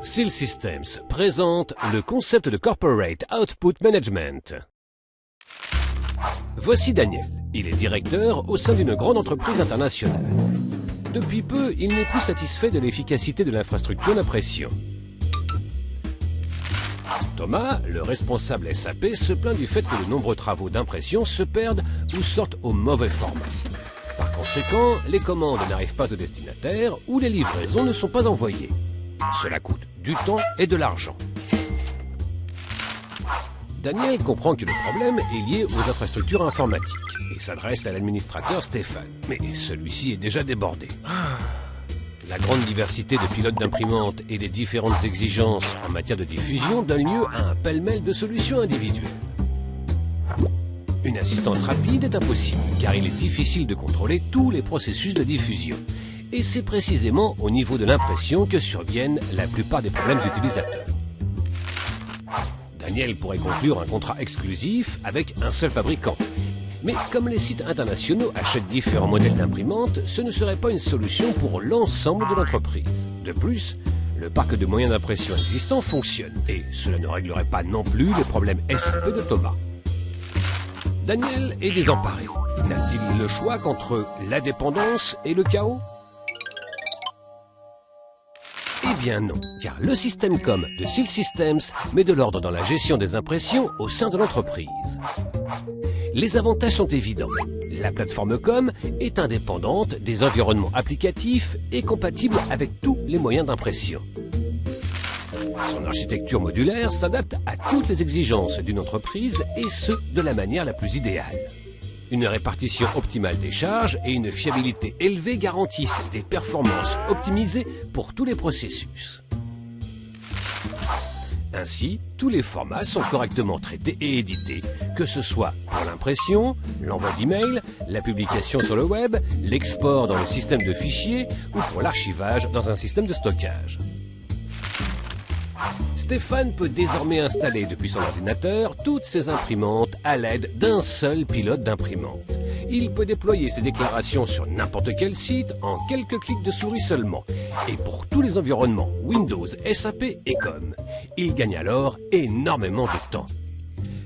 SEAL Systems présente le concept de Corporate Output Management. Voici Daniel. Il est directeur au sein d'une grande entreprise internationale. Depuis peu, il n'est plus satisfait de l'efficacité de l'infrastructure d'impression. Thomas, le responsable SAP, se plaint du fait que de nombreux travaux d'impression se perdent ou sortent au mauvais format. Par conséquent, les commandes n'arrivent pas au destinataire ou les livraisons ne sont pas envoyées. Cela coûte du temps et de l'argent. Daniel comprend que le problème est lié aux infrastructures informatiques et s'adresse à l'administrateur Stéphane. Mais celui-ci est déjà débordé. La grande diversité de pilotes d'imprimantes et les différentes exigences en matière de diffusion donnent lieu à un pêle-mêle de solutions individuelles. Une assistance rapide est impossible car il est difficile de contrôler tous les processus de diffusion. Et c'est précisément au niveau de l'impression que surviennent la plupart des problèmes utilisateurs. Daniel pourrait conclure un contrat exclusif avec un seul fabricant. Mais comme les sites internationaux achètent différents modèles d'imprimantes, ce ne serait pas une solution pour l'ensemble de l'entreprise. De plus, le parc de moyens d'impression existant fonctionne et cela ne réglerait pas non plus les problèmes SAP de Thomas. Daniel est désemparé. N'a-t-il le choix qu'entre la dépendance et le chaos ? Eh bien non, car le système COM de SEAL Systems met de l'ordre dans la gestion des impressions au sein de l'entreprise. Les avantages sont évidents. La plateforme COM est indépendante des environnements applicatifs et compatible avec tous les moyens d'impression. Son architecture modulaire s'adapte à toutes les exigences d'une entreprise et ce, de la manière la plus idéale. Une répartition optimale des charges et une fiabilité élevée garantissent des performances optimisées pour tous les processus. Ainsi, tous les formats sont correctement traités et édités, que ce soit pour l'impression, l'envoi d'email, la publication sur le web, l'export dans le système de fichiers ou pour l'archivage dans un système de stockage. Stéphane peut désormais installer depuis son ordinateur toutes ses imprimantes à l'aide d'un seul pilote d'imprimante. Il peut déployer ses déclarations sur n'importe quel site en quelques clics de souris seulement. Et pour tous les environnements Windows, SAP et COM, il gagne alors énormément de temps.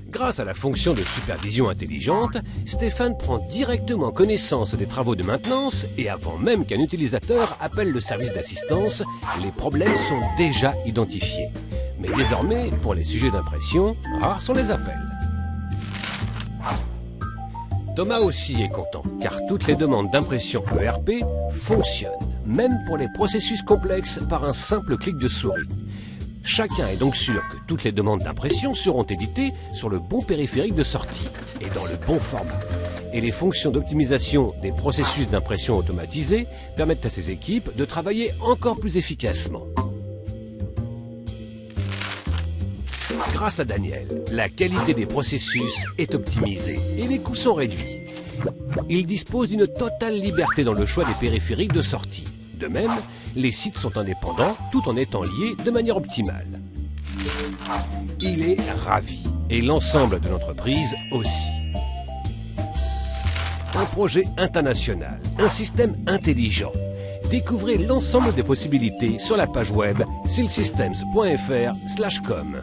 Grâce à la fonction de supervision intelligente, Stéphane prend directement connaissance des travaux de maintenance et avant même qu'un utilisateur appelle le service d'assistance, les problèmes sont déjà identifiés. Mais désormais, pour les sujets d'impression, rares sont les appels. Thomas aussi est content, car toutes les demandes d'impression ERP fonctionnent, même pour les processus complexes par un simple clic de souris. Chacun est donc sûr que toutes les demandes d'impression seront éditées sur le bon périphérique de sortie et dans le bon format. Et les fonctions d'optimisation des processus d'impression automatisés permettent à ces équipes de travailler encore plus efficacement. Grâce à Daniel, la qualité des processus est optimisée et les coûts sont réduits. Il dispose d'une totale liberté dans le choix des périphériques de sortie. De même, les sites sont indépendants tout en étant liés de manière optimale. Il est ravi et l'ensemble de l'entreprise aussi. Un projet international, un système intelligent. Découvrez l'ensemble des possibilités sur la page web sealsystems.fr/com.